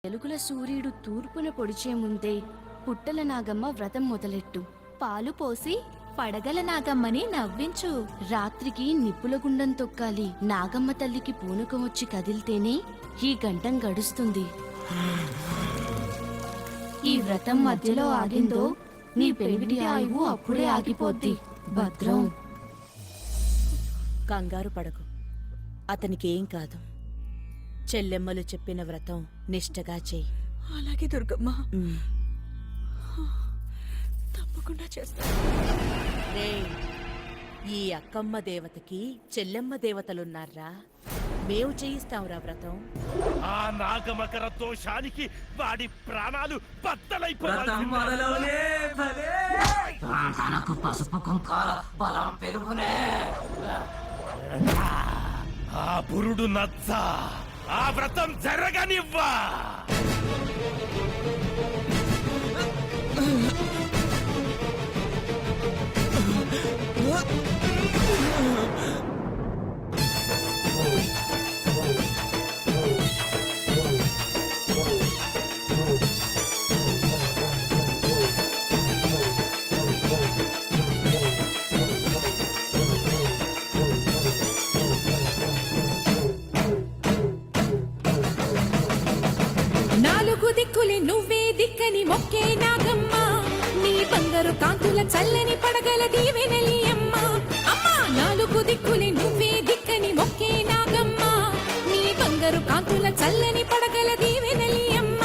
వెలుగుల సూర్యుడు తూర్పున పొడిచే ముందే పుట్టల నాగమ్మ వ్రతం మొదలెట్టు. పాలు పోసి పడగల నాగమ్మని నవ్వించు. రాత్రికి నిప్పుల గుండం తొక్కాలి. నాగమ్మ తల్లికి పూనకం వచ్చి కదిలితేనే ఈ గంటం గడుస్తుంది. ఈ వ్రతం మధ్యలో ఆగిందో నీ పెరిగిటి ఆయువు అప్పుడే ఆగిపోద్ది. భద్రం. కంగారు పడకు, అతనికేం కాదు. చెల్లెమ్మలు చెప్పిన వ్రతం నిష్టగా చెయ్యి. అలాగే దుర్గమ్మ, తప్పకుండా చేస్తా. ఈ అక్కమ్మ దేవతకి చెల్లెమ్మ దేవతలున్నారా? మేము చేయిస్తాంరా వ్రతం. ఆ నాగమకర దోషానికి వాడి ప్రాణాలు బద్దలైపోతాయి. పసుపు కుంకాల బలం పెరుగునే. ఆ పురుడు నచ్చ ఆ వ్రతం జరగనివ్వా. నాలుగు దిక్కులి నువ్వే దిక్కని మొక్కే నాగమ్మ, నీ బంగారు కాంతుల చల్లని పడగల దీవెనలి అమ్మ. అమ్మా, నాలుగు దిక్కులి నువ్వే దిక్కని మొక్కే నాగమ్మ, నీ బంగారు కాంతుల చల్లని పడగల దీవెనలి అమ్మ.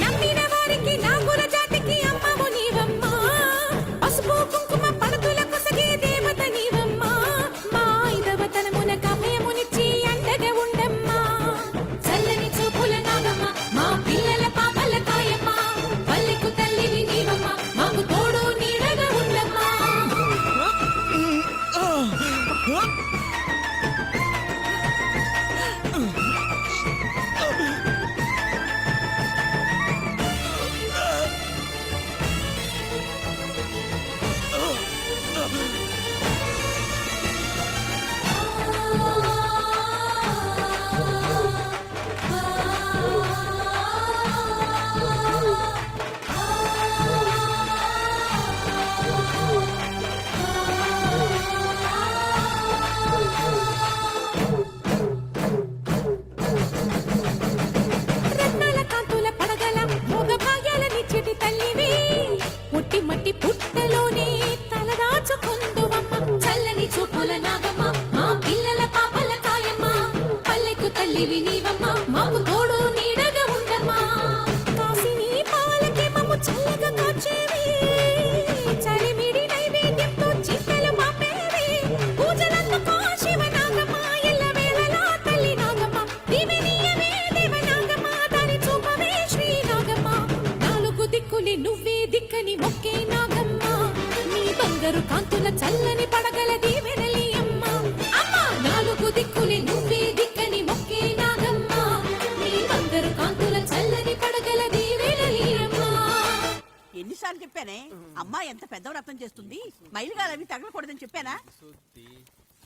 నమ్మిన వారికి నాగుల జాతికి అమ్మము నీవమ్మ, పసుపు కుంకుమ పడతుల కొసగే దేవత నీవమ్మ. మా ఐదవతనమున కమయమునిచ్చి అండగా ఉండమ్మా. చల్లని చూపుల నాగమ్మ, మా పిల్లల పాపల కాయమ్మ, పల్లెకు తల్లివి నీవమ్మ, మాకు తోడు నీడగా ఉండమ్మా. రత్నాల కాంతుల పడగల భోగ భాగ్యాలనిచ్చేటి తల్లివి, పుట్టి మట్టి పుట్టలోనే తలదాచుకుందువమ్మ. చల్లని చూపుల నాగమ్మ, మా పిల్లల పాపల కాయమ్మ, పల్లెకు తల్లివి నీవమ్మ, మాకు తోడు నీడగా ఉండమ్మా. కాసిని పాలకి మమ్ము చల్లగా కాచేవి, చలిమిడి నైవేద్యంతో చింతలు మాపేవి. పూజలందుకో శివ నాగమ్మ, ఎల్ల వేళలా తల్లి నాగమ్మ, దీవెనీయవే దేవ నాగమ్మ, దారి చూపవే శ్రీ నాగమ్మ. నాలుగు దిక్కులి నువ్వే దిక్కని మొక్కే నాగమ్మ, నీ బంగారు కాంతుల చల్లని పడగల దీవెనలి అమ్మ. అమ్మ, నాలుగు దిక్కులి నువ్వే దిక్కని మొక్కే నాగమ్మ, నీ బంగారు కాంతుల చల్లని పడగల దీవెనలి అమ్మ. ఎన్నిసార్లు చెప్పానే అమ్మా ఎంత పెద్ద వ్రతం చేస్తుంది, మైలుగాలవి తగలకూడదని చెప్పానా?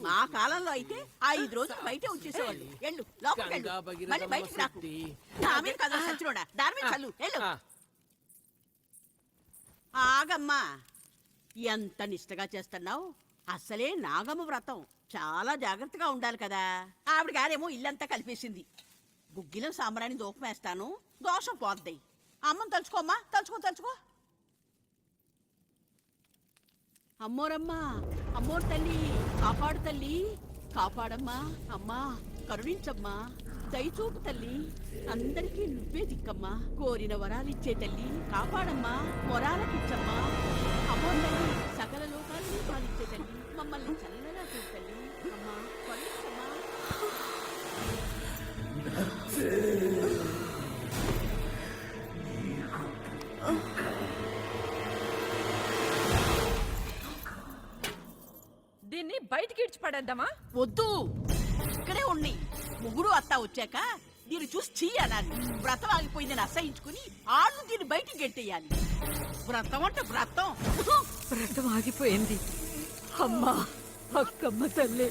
మా కాలంలో అయితే 5 రోజులు బయటే వచ్చేసేవాళ్ళు. ఎళ్ళు లోపలికి వెళ్ళు, మళ్ళీ బయటికి రాకు. నా మీద కథ సచ్చినోడా, దాని మీద చల్లు. వెళ్ళు. ఆగమ్మా, ఎంత నిష్టగా చేస్తున్నావు. అసలే నాగమ్మ వ్రతం చాలా జాగ్రత్తగా ఉండాలి కదా. ఆవిడ గారేమో ఇల్లంతా కలిపేసింది. గుగ్గిలం సాంబ్రాన్ని దూపం వేస్తాను, దోషం పోద్ది. అమ్మని తలుచుకోమ్మా, తలుచుకో. అమ్మోరమ్మా, అమ్మోరు తల్లి, కాపాడు తల్లి, కాపాడమ్మా. అమ్మా, కరుణించమ్మా, దయచూపు తల్లి, అందరికీ నువ్వే దిక్కమ్మా. కోరిన వరాలిచ్చే తల్లి, కాపాడమ్మా, వరాలకిచ్చమ్మా. అమ్మోరు తల్లి, సకల లోకాలని పాలిచ్చే తల్లి, మమ్మల్ని చల్లగా చూడు తల్లి. అమ్మా, కరుణించమ్మా. దీన్ని బయటికి ఇడ్చిపడేద్దామా? వద్దు, ఇక్కడే ఉండి ముగ్గురు అత్త వచ్చాక దీన్ని చూసి చెయ్యాలి. వ్రతం ఆగిపోయిందని అసహించుకుని ఆడు దీన్ని బయటికి గెట్టేయాలి. వ్రతం అంటే వ్రతం. వ్రతం ఆగిపోయింది. అమ్మా, అక్కమ్మ తల్లి,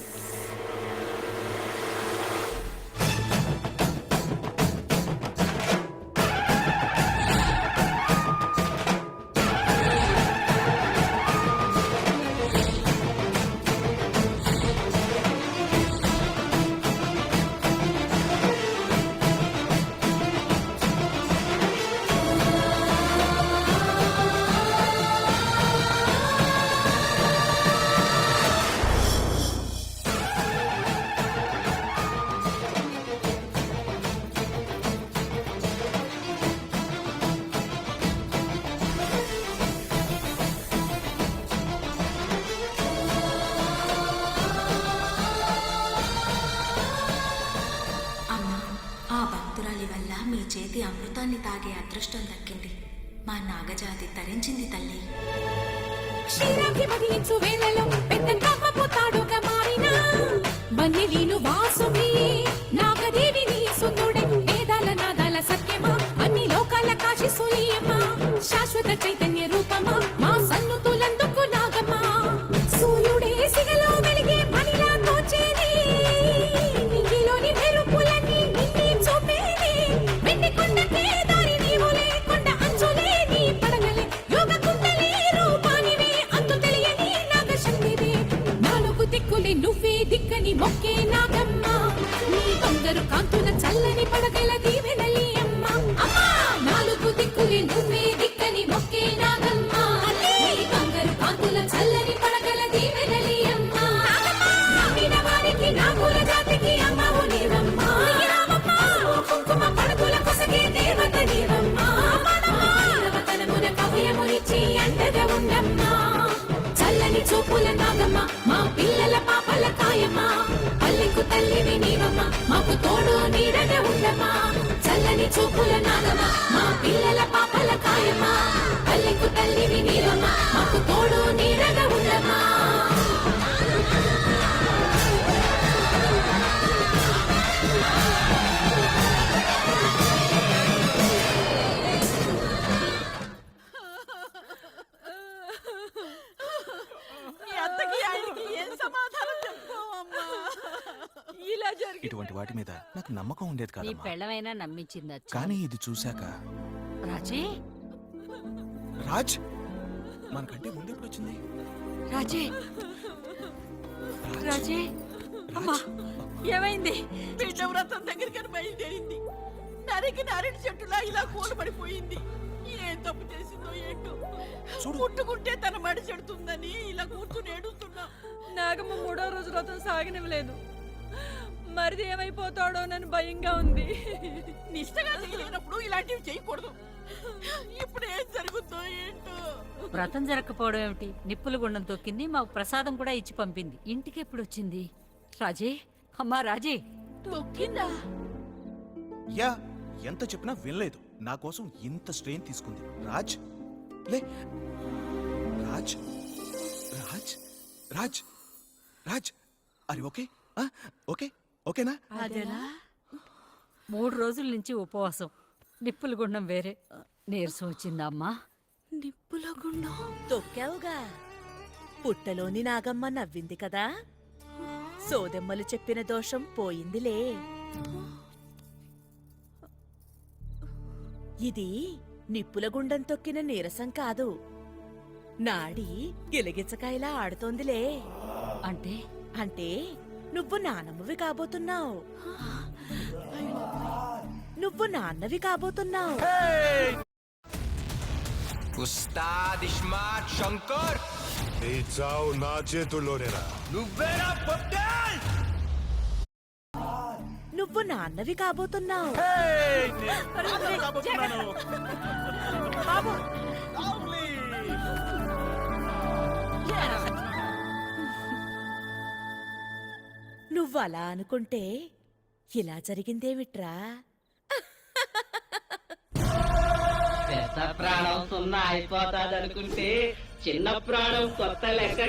చేతి అమృతాన్ని తాగే అదృష్టం దక్కింది. మా నాగజాతి తరించింది తల్లి. క్షీరాబ్ది వదిలించు వేళలో పెద్ద కవ్వపు తాడుగా మారిన వన్నెలీను వాసుని నాగదేవిని సుందుడే వేదాల నాదాల సత్యమా అన్ని లోకాల కాశీ సూలియమ్మా శాశ్వత చైతన్య రూపమా మా సన్నుతులందుకు నాగమ్మా సూర్యుడే సిగలో వెలిగే పనిలా తోచేది నింగిలోని మెరుపులన్నీ నిన్నే చూపేది వెండి కొండకే దారి నీవులే కొండ అంచులే నీ పడగలే యోగ కుండలే రూపానివే అంతు తెలియని నాగశక్తివే నాలుగు దిక్కులే నువ్వే దిక్కని మొక్కే నాగమ్మ నీ బంగారు కాంతుల చల్లని పడగల దీవెనలి అమ్మ అమ్మా నాలుగు దిక్కులే నువ్వే దిక్కని మొక్కే నాగమ్మ నీ బంగారు కాంతుల చల్లని పడగల దీవెనలి అమ్మ నమ్మిన వారికి నాగుల జాతికి అమ్మవు నీవమ్మ కుంకుమ పడకుల కొసగే దేవత నీవమ్మ దేవతనమున కవ్యమునిచ్చి అండగా ఉండమ్మా చల్లని చూపుల నాగమ్మ మా పిల్లల పాపల కాయమ్మ పల్లెకు తల్లివి నీవమ్మ మాకు తోడు నీడగా ఉండమ్మా చల్లని చూపుల నాగమ్మ మా పిల్లల పాపల కాయమ్మ పల్లెకు తల్లివి నీవమ్మ మాకు తోడు నీడగా ఉండమ్మా ఈ అత్తకి ఆయనకి ఏం సమాధానం చెప్పుకోవమ్మా ఇలా జరిగి ఇటువంటి వాటి మీద నాకు నమ్మకం ఉండేది నీ కాదమ్మా. పెళ్ళమైనా నమ్మించింది కానీ ఇది చూశాక రాజీ రాజ్ మనకంటే ముందు ఎప్పుడు వచ్చింది? రాజీ రాజీ అమ్మా ఏమైంది బిడ్డ వ్రతం దగ్గరికి బయలుదేరింది నరికి నారెడు చెట్టులా ఇలా కూలబడిపోయింది ఏం తప్పు చేసిందో ఏంటో ముట్టుకుంటే తన మడి చెడుతుందని ఇలా కూర్చుని ఏడుస్తున్నా నాగమ్మ 3వ రోజు వ్రతం సాగనివ్వలేదు. మరిది ఏమైపోతాడోనని భయంగా ఉంది. నిష్టగా చేయలేనప్పుడు ఇలాంటివి చేయకూడదు ఇప్పుడు ఏం జరుగుతుందో ఏంటో వ్రతం జరగకపోవడం ఏమిటి? నిప్పుల గుండం తొక్కింది, మాకు ప్రసాదం కూడా ఇచ్చి పంపింది. ఇంటికి ఎప్పుడు వచ్చింది? రాజీ అమ్మా రాజీ తొక్కిందా యా ఎంత చెప్పినా వినలేదు. నా కోసం ఇంత స్ట్రెయిన్ తీసుకుంది. రాజ్ లే రాజ్ రాజ్ రాజ్ రాజ్ అరే ఓకే ఓకే ఓకేనా? అదేలా 3 రోజుల నుంచి ఉపవాసం, నిప్పుల గుండం వేరే. నీరసం వచ్చిందా అమ్మా? నిప్పుల గుండం తొక్కావుగా. పుట్టలోని నాగమ్మ నవ్వింది కదా, సోదెమ్మలు చెప్పిన దోషం పోయిందిలే. ఇది నిప్పుల గుండం తొక్కిన నీరసం కాదు, నాడి గిలగిచ్చకాయలా ఆడుతోందిలే. అంటే అంటే నువ్వు నానమ్మవి కాబోతున్నావు. నువ్వు నాన్నవి కాబోతున్నావు. ఉస్తాద్ ఇస్మార్ట్ శంకర్ ఈ చావు నా చేతుల్లోనేరా. నువ్వేరా పొట్టేల్? నువ్వు నాన్నవి కాబోతున్నావు. నువ్వు అలా అనుకుంటే ఇలా జరిగిందేమిట్రా? పెద్ద ప్రాణం సున్నా అయిపోతాదనుకుంటే చిన్న ప్రాణం కొత్త లెక్క